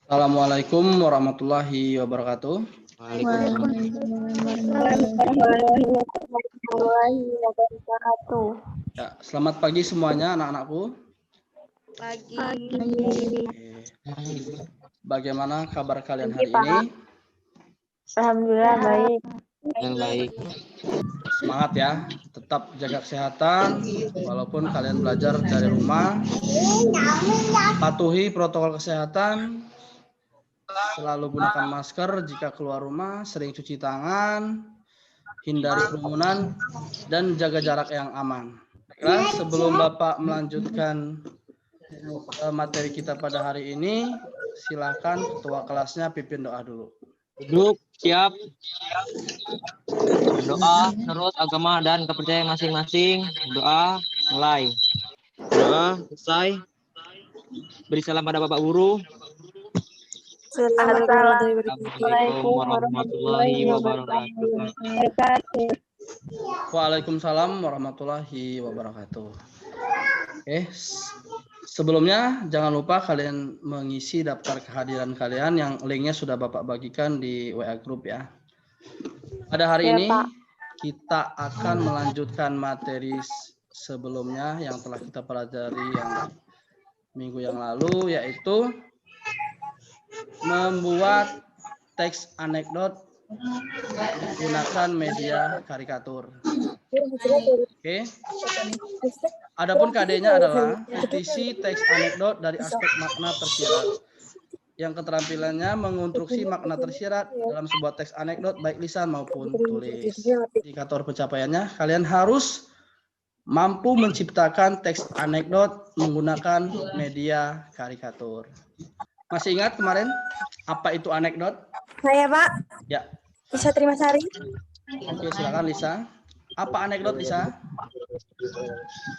Assalamualaikum warahmatullahi wabarakatuh. Warahmatullahi wabarakatuh. Ya, selamat pagi semuanya anak-anakku. Pagi. Bagaimana kabar kalian Pagi, hari Pak. ini? Alhamdulillah baik. Baik. Semangat ya, tetap jaga kesehatan walaupun kalian belajar dari rumah. Patuhi protokol kesehatan. Selalu gunakan masker jika keluar rumah, sering cuci tangan, hindari kerumunan, dan jaga jarak yang aman. Baiklah, sebelum Bapak melanjutkan materi kita pada hari ini, silakan ketua kelasnya pimpin doa dulu. Duduk, siap. Doa menurut agama dan kepercayaan masing-masing. Doa mulai. Doa selesai. Beri salam pada Bapak Guru. Assalamualaikum warahmatullahi wabarakatuh. Waalaikumsalam warahmatullahi wabarakatuh. Sebelumnya jangan lupa kalian mengisi daftar kehadiran kalian yang linknya sudah Bapak bagikan di WA Group ya. Pada hari ini kita akan melanjutkan materi sebelumnya yang telah kita pelajari yang minggu yang lalu, yaitu membuat teks anekdot menggunakan media karikatur. Oke. Adapun KD-nya adalah petisi teks anekdot dari aspek makna tersirat. Yang keterampilannya mengonstruksi makna tersirat dalam sebuah teks anekdot baik lisan maupun tulis. Indikator pencapaiannya, kalian harus mampu menciptakan teks anekdot menggunakan media karikatur. Masih ingat kemarin apa itu anekdot? Saya, Pak. Ya. Lisa Trimasari. Oke, silakan Lisa. Apa anekdot, Lisa?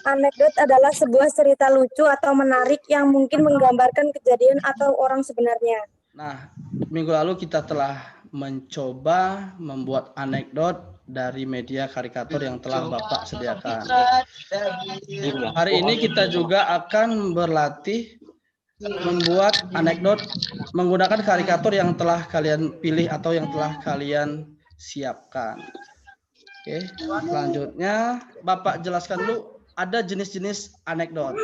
Anekdot adalah sebuah cerita lucu atau menarik yang mungkin menggambarkan kejadian atau orang sebenarnya. Nah, minggu lalu kita telah mencoba membuat anekdot dari media karikatur yang telah Bapak sediakan. Hari ini kita juga akan berlatih membuat anekdot menggunakan karikatur yang telah kalian pilih atau yang telah kalian siapkan. Oke, selanjutnya Bapak jelaskan dulu ada jenis-jenis anekdot.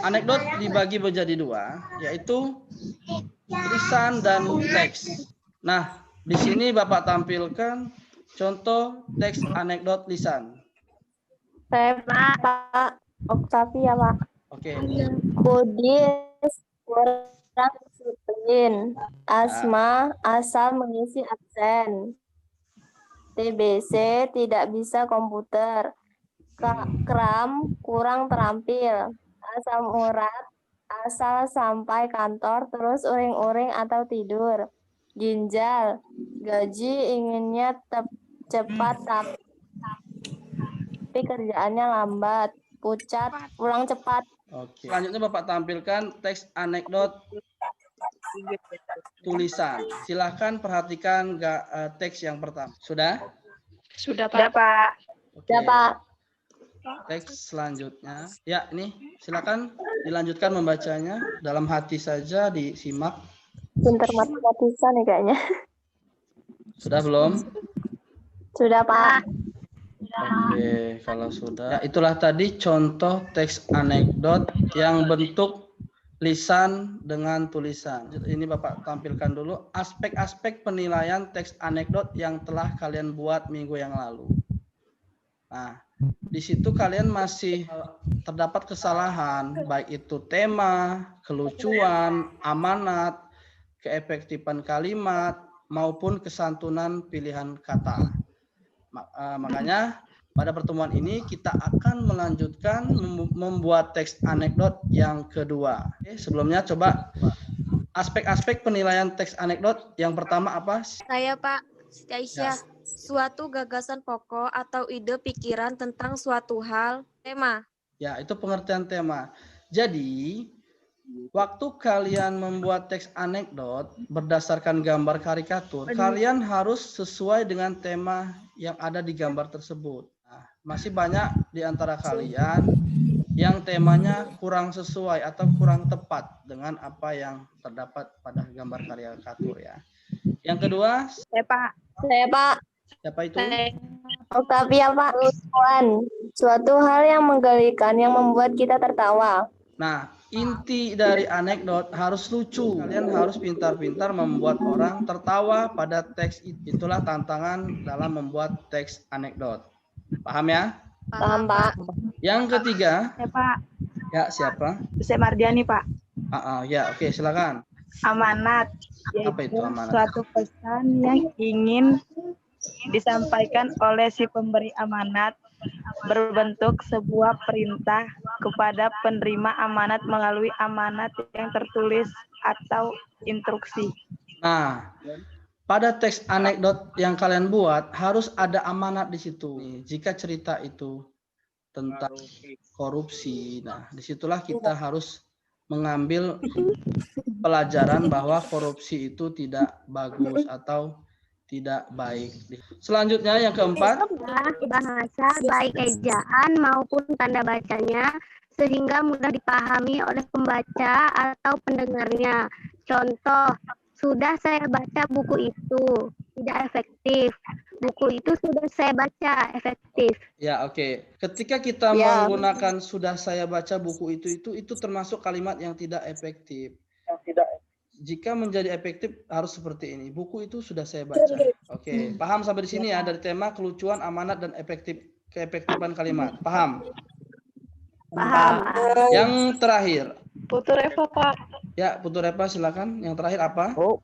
Anekdot dibagi menjadi dua, yaitu lisan dan teks. Nah, di sini Bapak tampilkan contoh teks anekdot lisan. Saya, Pak. Oktavia, Pak. Oke. Kudis kurang disiplin. Asma asal mengisi absen. TBC tidak bisa komputer. Kram kurang terampil. Asam urat asal sampai kantor terus uring-uring atau tidur. Ginjal gaji inginnya cepat tapi kerjaannya lambat. Pucat pulang cepat. Oke. Selanjutnya Bapak tampilkan teks anekdot tulisan. Silahkan perhatikan teks yang pertama. Sudah? Sudah, Pak. Oke. Sudah, Pak. Teks selanjutnya. Ya, ini silakan dilanjutkan membacanya. Dalam hati saja disimak. Pinter matematisan nih kayaknya. Sudah belum? Sudah, Pak. Oke, kalau sudah. Ya, itulah tadi contoh teks anekdot yang bentuk lisan dengan tulisan. Ini Bapak tampilkan dulu aspek-aspek penilaian teks anekdot yang telah kalian buat minggu yang lalu. Nah, di situ kalian masih terdapat kesalahan, baik itu tema, kelucuan, amanat, keefektifan kalimat, maupun kesantunan pilihan kata. Makanya pada pertemuan ini kita akan melanjutkan membuat teks anekdot yang kedua. Oke, sebelumnya coba aspek-aspek penilaian teks anekdot yang pertama apa? Saya Pak Aisyah. Ya. Suatu gagasan pokok atau ide pikiran tentang suatu hal. Tema. Ya, itu pengertian tema. Jadi waktu kalian membuat teks anekdot berdasarkan gambar karikatur, kalian harus sesuai dengan tema yang ada di gambar tersebut. Nah, masih banyak di antara kalian yang temanya kurang sesuai atau kurang tepat dengan apa yang terdapat pada gambar karikatur ya. Yang kedua, Saya Pak. siapa itu? Octavia Pak. Lucuan. Suatu hal yang menggelikan yang membuat kita tertawa. Nah, inti dari anekdot harus lucu. Kalian harus pintar-pintar membuat orang tertawa pada teks itu. Itulah tantangan dalam membuat teks anekdot. Paham ya? Paham Pak. Yang ketiga, Ya Pak, ya siapa? saya Mardiani Pak. Ya, oke, silakan. Amanat, Apa itu yaitu amanat? suatu pesan yang ingin disampaikan oleh si pemberi amanat berbentuk sebuah perintah kepada penerima amanat melalui amanat yang tertulis atau instruksi. Nah, pada teks anekdot yang kalian buat harus ada amanat di situ. Jika cerita itu tentang korupsi, nah disitulah kita harus mengambil pelajaran bahwa korupsi itu tidak bagus atau tidak baik. Selanjutnya yang keempat, bahasa baik ejaan maupun tanda bacanya sehingga mudah dipahami oleh pembaca atau pendengarnya. Contoh, sudah saya baca buku itu, tidak efektif. Buku itu sudah saya baca, efektif. ya oke. Ketika kita menggunakan sudah saya baca buku itu termasuk kalimat yang tidak efektif. Jika menjadi efektif harus seperti ini. Buku itu sudah saya baca. Oke, paham sampai di sini ya dari tema kelucuan, amanat dan keefektifan kalimat. Paham? Paham. Yang terakhir. Putu Reva Pak. Ya, Putu Repa silakan. Yang terakhir apa? Oh,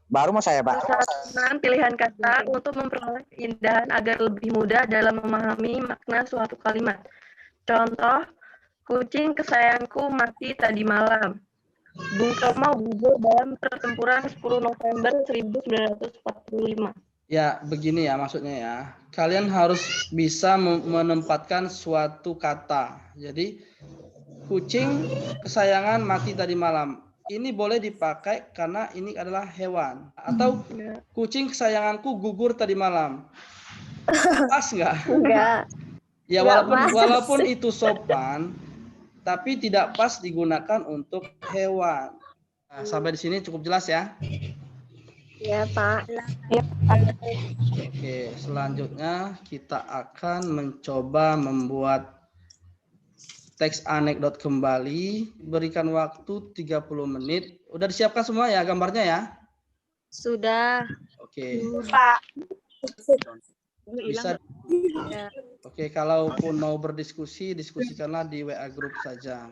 baru mau saya, Pak. Tentang pilihan kata untuk memperoleh keindahan agar lebih mudah dalam memahami makna suatu kalimat. Contoh, kucing kesayanganku mati tadi malam. Bung Tomo gugur dalam pertempuran 10 November 1945. Ya, begini ya maksudnya ya. Kalian harus bisa menempatkan suatu kata. Jadi, kucing kesayangan mati tadi malam. Ini boleh dipakai karena ini adalah hewan. Atau kucing kesayanganku gugur tadi malam. Pas nggak? Enggak. Ya walaupun itu sopan, tapi tidak pas digunakan untuk hewan. Nah, sampai di sini cukup jelas ya? Ya Pak. Oke, selanjutnya kita akan mencoba membuat teks anekdot kembali. Berikan waktu 30 menit. Udah disiapkan semua ya gambarnya ya? Sudah. Oke. Pak. Bisa. Oke, kalaupun mau berdiskusi, diskusikanlah di WA grup saja.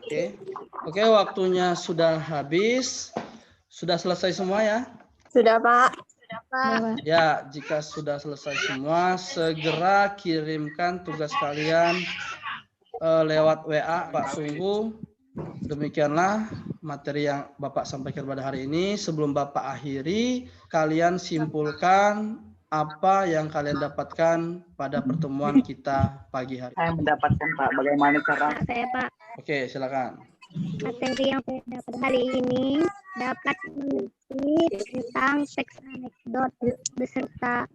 Oke, waktunya sudah habis. Sudah selesai semua ya? Sudah Pak. Ya, jika sudah selesai semua, segera kirimkan tugas kalian lewat WA Pak Sungguh. Demikianlah materi yang Bapak sampaikan pada hari ini. Sebelum Bapak akhiri, kalian simpulkan apa yang kalian dapatkan pada pertemuan kita pagi hari. Saya mendapatkan, Pak, bagaimana cara. Saya Pak, Oke, silakan. materi yang saya dapat hari ini dapat mengerti tentang teks anekdot beserta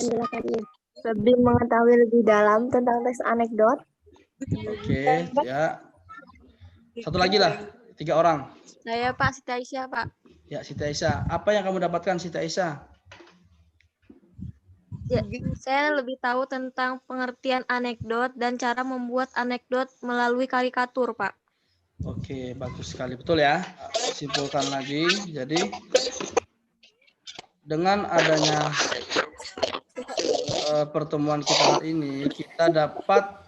penjelasannya. Lebih mengetahui lebih dalam tentang teks anekdot. Oke, ya. Satu lagi lah, 3 orang. Saya Pak, Siti Aisyah Pak. Ya, Siti Aisyah. Apa yang kamu dapatkan, Siti Aisyah? Ya, saya lebih tahu tentang pengertian anekdot dan cara membuat anekdot melalui karikatur, Pak. Oke, bagus sekali. Betul ya. Simpulkan lagi. Jadi, dengan adanya pertemuan kita hari ini, kita dapat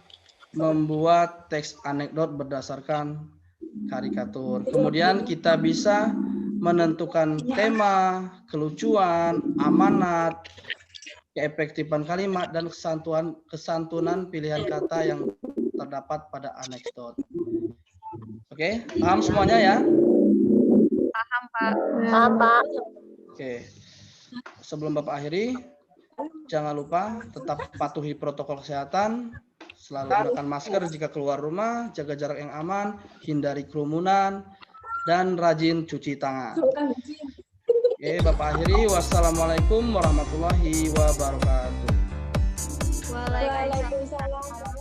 membuat teks anekdot berdasarkan karikatur. Kemudian kita bisa menentukan tema, kelucuan, amanat, keefektifan kalimat, dan kesantunan pilihan kata yang terdapat pada anekdot. Oke, paham semuanya ya? Paham, Pak. Paham Pak. Oke, sebelum Bapak akhiri, jangan lupa tetap patuhi protokol kesehatan, selalu gunakan masker jika keluar rumah, jaga jarak yang aman, hindari kerumunan, dan rajin cuci tangan. Oke, Bapak akhiri. Wassalamualaikum warahmatullahi wabarakatuh. Waalaikumsalam.